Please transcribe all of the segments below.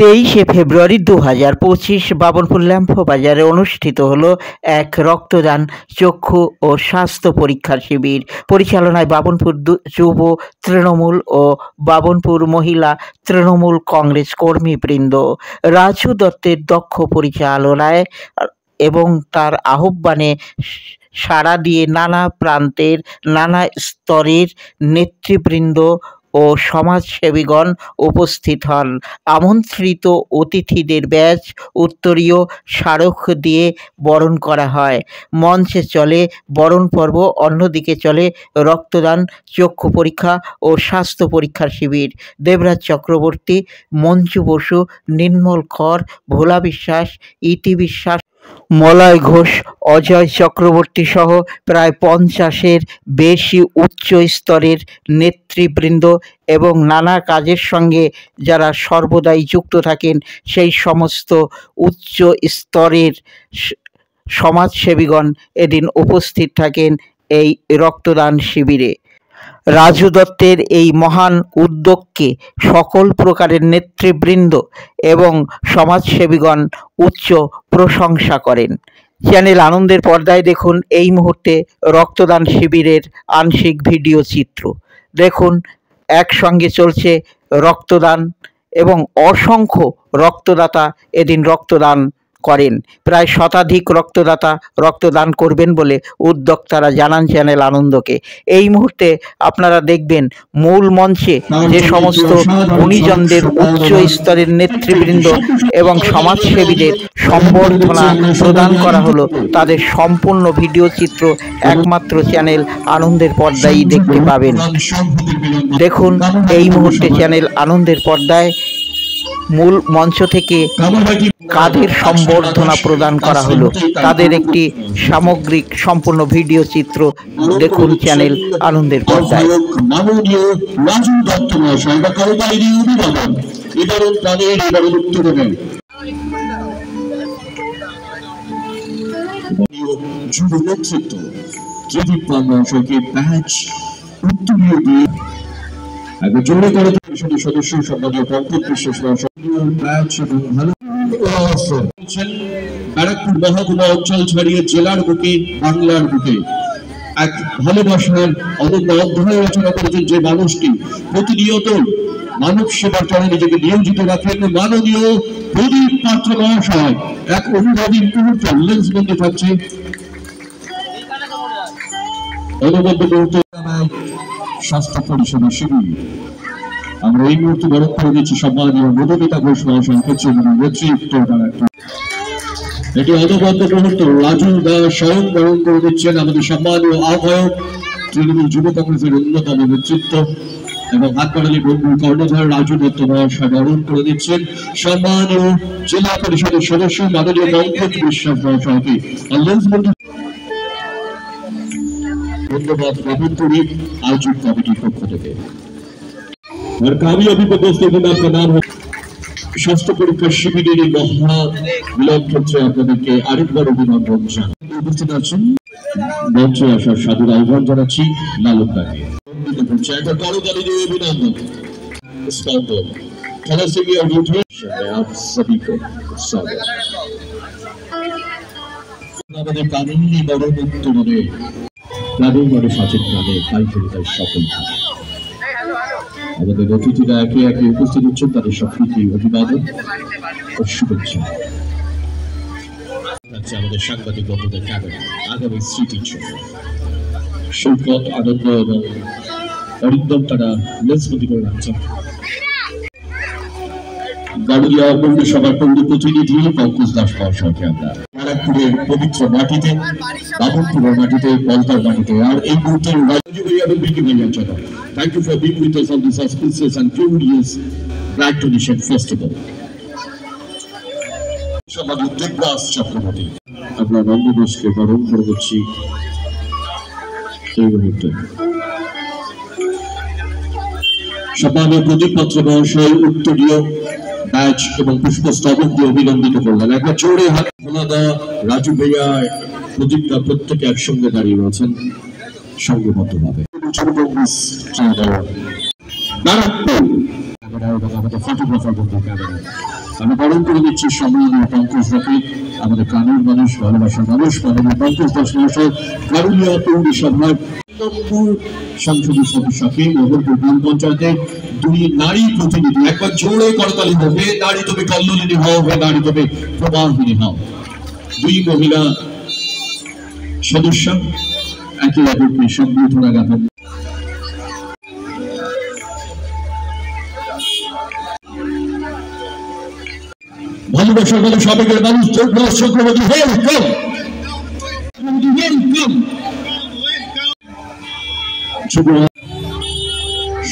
23শে ফেব্রুয়ারি 2025 বাবনপুর ল্যাম্পো বাজারে অনুষ্ঠিত হলো এক রক্তদান, চক্ষু ও স্বাস্থ্য পরীক্ষা শিবির। পরিচালনায় বাবনপুর যুব তৃণমূল ও বাবনপুর মহিলা তৃণমূল কংগ্রেস কর্মীবৃন্দ। রাজু দত্তের দক্ষ পরিচালনায় এবং তার আহ্বানে সাড়া দিয়ে নানা প্রান্তের নানা স্তরের নেতৃবৃন্দ ও সমাজসেবীগণ উপস্থিত হন। আমন্ত্রিত অতিথিদের ব্যাজ উত্তরীয় স্মারক দিয়ে বরণ করা হয়। মঞ্চে চলে বরণ পর্ব, অন্যদিকে চলে রক্তদান, চক্ষু পরীক্ষা ও স্বাস্থ্য পরীক্ষার শিবির। দেবরাজ চক্রবর্তী, মঞ্জু বসু, নির্মল কর, ভোলা বিশ্বাস, ইতি বিশ্বাস, মলয় ঘোষ, অজয় চক্রবর্তী সহ প্রায় 50-এর বেশি উচ্চ স্তরের নেতৃবৃন্দ এবং নানা কাজের সঙ্গে যারা সর্বদাই যুক্ত থাকেন সেই সমস্ত উচ্চ স্তরের সমাজসেবীগণ এদিন উপস্থিত থাকেন এই রক্তদান শিবিরে। রাজু দত্তের এই মহান উদ্যোগকে সকল প্রকারের নেতৃবৃন্দ এবং সমাজসেবীগণ উচ্চ প্রশংসা করেন। চ্যানেল আনন্দের পর্দায় দেখুন এই মুহূর্তে রক্তদান শিবিরের আংশিক ভিডিও চিত্র। দেখুন একসঙ্গে চলছে রক্তদান এবং অসংখ্য রক্তদাতা এদিন রক্তদান করেন। প্রায় শতাধিক রক্তদাতা রক্তদান করবেন বলে উদ্যোক্তারা জানান চ্যানেল আনন্দকে। এই মুহূর্তে আপনারা দেখবেন মূল মঞ্চে যে সমস্ত গুণীজনদের উচ্চ স্তরের নেতৃবৃন্দ এবং সমাজসেবীদের সম্বর্ধনা প্রদান করা হলো, তাদের সম্পূর্ণ ভিডিও চিত্র একমাত্র চ্যানেল আনন্দের পর্দায় দেখতে পাবেন। দেখুন এই মুহূর্তে চ্যানেল আনন্দের পর্দায় মূল মঞ্চ থেকে কাদের সম্বর্ধনা প্রদান করা হলো তাদের একটি সামগ্রিক সম্পূর্ণ ভিডিও চিত্র দেখুন চ্যানেল আনন্দের পর্দায়। রাজু দত্ত মহাশয় বা কারোবাড়ি অভিবাদন এবারও তাদের এবারও উত্তর দেবেন যুব নেতৃত্ব ত্রিদীপ পাল মহাশয়কে ব্যাচ উত্তরীয় দিয়ে একবার জোরে করে সদস্য সম্মানীয় পঙ্কজ বিশ্বাস মহাশয় ব্যাচ এবং ভালো ব্যারাকপুর মহকুমা অঞ্চল ছাড়িয়ে জেলার বুকে, বাংলার বুকে এক ভালোবাসার অনন্য অধ্যায় রচনা করেছেন যে মানুষটি প্রতিনিয়ত মানব সেবার চলে নিজেকে নিয়োজিত রাখেন। মাননীয় প্রদীপ পাত্র মহাশয় এক অনুবাদী মুহূর্ত লেন্সবন্দি থাকছে অনুবদ্ধ মুহূর্ত স্বাস্থ্য পরিষেবা শিবির। আমরা এই মুহূর্তে বরণ করে দিচ্ছি সম্মানীয় মধুমিতা ঘোষ মহাশয়কে নেতৃত্ব দ্বারা এটি অনুবদ্ধ মুহূর্ত রাজু দাস স্বয়ং বরণ করে দিচ্ছেন আমাদের সম্মানীয় আহ্বায়ক তৃণমূল যুব কংগ্রেসের অন্যতম নেতৃত্ব এবং হাতকড়ালি বন্ধু কর্ণধার রাজু দত্ত মহাশয় বরণ করে দিচ্ছেন সম্মানীয় জেলা পরিষদের সদস্য মাননীয় পঙ্কজ বিশ্বাস মহাশয়কে। ধন্যবাদ বাবনপুরী আয়োজক কমিটির পক্ষ থেকে। और कामयाबी को दोस्तों दिन आपका नाम है স্বাস্থ্য পরীক্ষার শিবিরের এই মহা মিলন ক্ষেত্রে আপনাদেরকে আরেকবার অভিনন্দন জানাই। উপস্থিত আছেন মঞ্চে আসার সাদর আহ্বান জানাচ্ছি লালনদাকে। অভিনন্দন খেলা से भी आप सभी को स्वागत। আমাদের কানুনি বড় উত্তরে প্রাণের বড় সচেতন প্রাণে তাই তাই সফল থাকে। আমাদের অতিথিরা একে একে উপস্থিত হচ্ছেন, তাদের সকলকে অভিবাদন ও শুভেচ্ছা। আমাদের সাংবাদিক বন্ধুদের ক্যামেরা আগামী স্মৃতির সৈকত, আনন্দ এবং অরিন্দম তারা লেন্সবন্দি করে রাখছেন। গাড়ুলিয়া পৌরসভার পৌর প্রতিনিধি পঙ্কজ দাস মহাশয়কে আমরা ব্যারাকপুরের পবিত্র মাটিতে, বাবনপুরের মাটিতে, পলতার মাটিতে আর এই মুহূর্তে রাজু ভাইয়া এবং বিকি ভাইয়ার জন্য Thank you for being with us on this auspicious and glorious Black Donation Festival. সম্মানীয় দেবরাজ চক্রবর্তী আমরা রঙ্গবোসকে বরণ করে দিচ্ছি এই মুহূর্তে। সম্মানীয় প্রদীপ পাত্র মহাশয় উত্তরীয় ব্যাচ এবং পুষ্পস্তবক দিয়ে অভিনন্দিত করলেন। একবার জোরে হাত খোলা দেওয়া রাজু ভাইয়া প্রদীপটা প্রত্যেকে একসঙ্গে দাঁড়িয়ে রয়েছেন সংঘবদ্ধভাবে। ক্যামেরা এবং আমাদের ফটোগ্রাফার বন্ধু ক্যামেরা আমি বরণ করে দিচ্ছি সম্মানীয় পঙ্কজ দাকে, আমাদের প্রাণীর মানুষ, ভালোবাসার মানুষ, মাননীয় পঙ্কজ দাস মহাশয়, কারুলিয়া পৌরসভার সংসদীয় সদস্যকে মোহনপুর গ্রাম পঞ্চায়েতের দুই নারী প্রতিনিধি। একবার জোরে করতালি হবে, নারী তুমি কল্লোলিনী হও, নারী তুমি প্রবাহিনী হও। দুই মহিলা সদস্য একে অপরকে সম্বোধনা জ্ঞাপন। ভালোবাসার মানুষ, আবেগের মানুষ, যোগরাজ চক্রবর্তী ওয়েলকাম,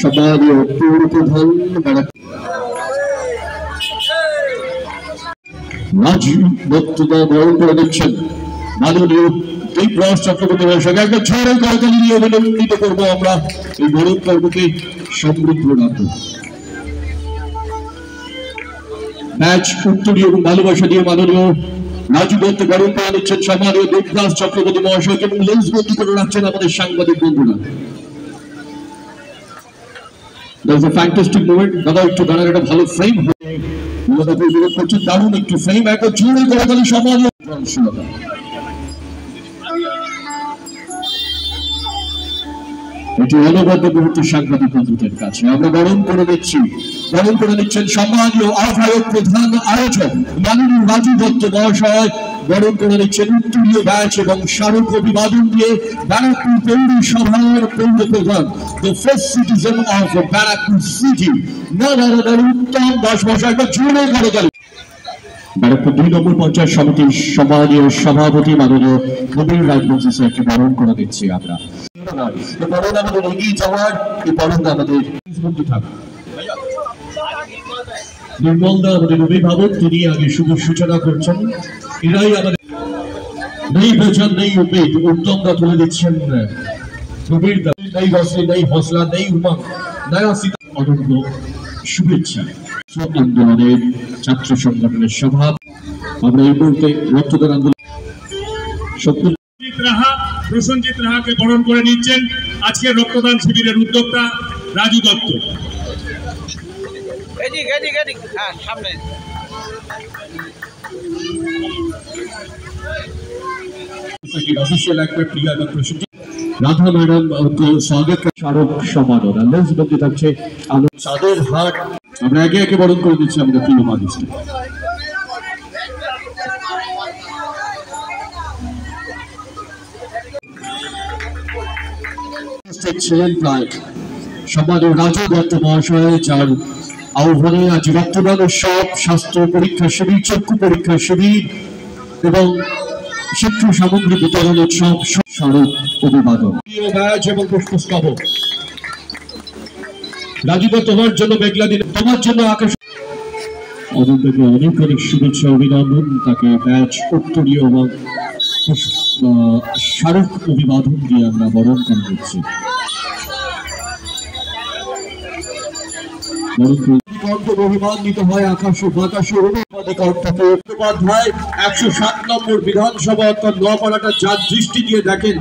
সম্মানীয় পৌর প্রধান রাজু দত্তদা বরণ করে দিচ্ছেন মাননীয় যোগরাজ চক্রবর্তীর সঙ্গে একটা ঝড়ের করতালি নিয়ে অভিনন্দিত করবো আমরা এই বরণ পর্বকে সমৃদ্ধ রাখবো। ম্যাচ উত্তরীয় এবং ভালোবাসা দিয়ে মাননীয় রাজু দত্ত বরণ করে নিচ্ছেন সম্মানীয় যোগরাজ চক্রবর্তী মহাশয়কে এবং লেন্স বন্দি করে রাখছেন আমাদের সাংবাদিক বন্ধুরা। There's a fantastic moment. দাদা একটু দাঁড়ান, একটা ভালো ফ্রেম হবে, করছেন দারুণ একটু ফ্রেম, একটা জোরে করতালি সম্মানীয় এটি অনবদ্য মুহূর্তে সাংবাদিক বন্ধুদের কাছে আমরা বরণ করে নিচ্ছেন সম্মানীয় আহ্বায়ক প্রধান আয়োজক মাননীয় রাজু দত্ত মহাশয়, বরণ করে নিচ্ছেন উত্তরীয় ব্যাচ এবং স্মারক অভিবাদন দিয়ে ব্যারাকপুর পৌরসভার পৌর প্রধান, the first citizen of Barrackpore city, Uttam Das মহাশয়। একটা জোরে করে গেল ব্যারাকপুর 2 নম্বর পঞ্চায়েত সমিতির সম্মানীয় সভাপতি মাননীয় কবির রাজবংশী স্যারকে বরণ করে দিচ্ছি আমরা। বরণ আমাদের এগিয়ে যাওয়ার, এই বরণ আমাদের নির্মল দা আমাদের অভিভাবক, তিনি আগে শুভ সূচনা করছেন। এরাই আমাদের নেই বোঝান নেই উপেদ, উত্তম দা তুলে দিচ্ছেন কবির দা, নেই হসলে নেই হসলা নেই উমা নয়া সীতা অনন্য শুভেচ্ছা। আন্দোলনের ছাত্র সংগঠনের সভা আমরা এই মুহূর্তে রক্তদান আন্দোলন প্রসেনজিৎ রাহাকে বরণ করে নিচ্ছেন আজকের রক্তদান শিবিরের উদ্যোক্তা রাজু দত্ত। রাধা ম্যাডাম স্বাগত স্মারক সম্মাননা লেন্স বন্দি থাকছে চাঁদের হাট। আমরা একে একে বরণ করে দিচ্ছি আমাদের প্রিয় মানুষকে। ছিলেন প্রায় সম্মানীয় রাজু দত্ত মহাশয়, যার আহ্বানে আজ রক্তদান উৎসব, স্বাস্থ্য পরীক্ষা শিবির, চক্ষু পরীক্ষা শিবির এবং শিক্ষা সামগ্রী বিতরণ উৎসব, স্মারক অভিবাদন এবং পুষ্পস্তবক। রাজু দত্ত তোমার জন্য মেঘলা দিন, তোমার জন্য আকাশ, অনন্তকে অনেক অনেক শুভেচ্ছা অভিনন্দন। তাকে ব্যাচ উত্তরীয় এবং স্মারক অভিবাদন দিয়ে আমরা বরণ করে দিচ্ছি। অভিমানিত হয় আকাশ বাতাসের চট্টোপাধ্যায় 107 নম্বর বিধানসভা অর্থাৎ নোয়াপাড়াটা যার দৃষ্টি দিয়ে দেখেন,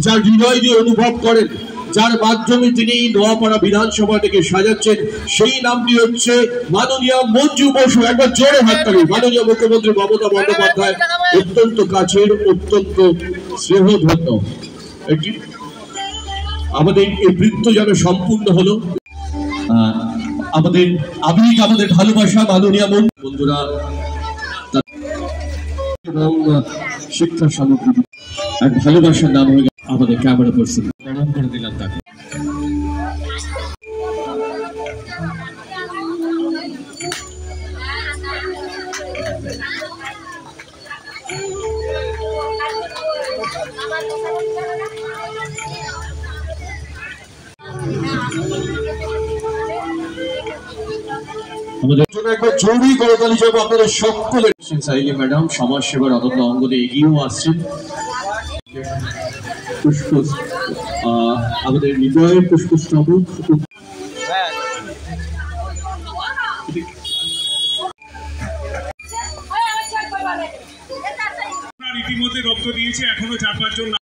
যার হৃদয় দিয়ে অনুভব করেন, যার মাধ্যমে তিনি নোয়াপাড়া বিধানসভাটাকে সাজাচ্ছেন, সেই নামটি হচ্ছে মাননীয় মঞ্জু বসু। একবার জোরে হাততালি। মাননীয় মুখ্যমন্ত্রী মমতা বন্দ্যোপাধ্যায় অত্যন্ত কাছের, অত্যন্ত স্নেহধন্য। এটি আমাদের এই বৃত্ত যেন সম্পূর্ণ হলো, আমাদের আবেগ, আমাদের ভালোবাসা মাননীয় বন্ধুরা এবং শিক্ষা সামগ্রী এক ভালোবাসার নাম হয়ে আমাদের ক্যামেরা পার্সন বরণ করে দিলাম তাকে। আমাদের জন্য একবার জরুরি করতালি চাইবো আপনাদের সকলের। সাইলি ম্যাডাম সমাজ সেবার অনন্য অঙ্গনে এগিয়েও আসছেন। পুষ্প আমাদের হৃদয়ের পুষ্পস্তবক ইতিমধ্যে রক্ত দিয়েছে, এখনো 4-5 জন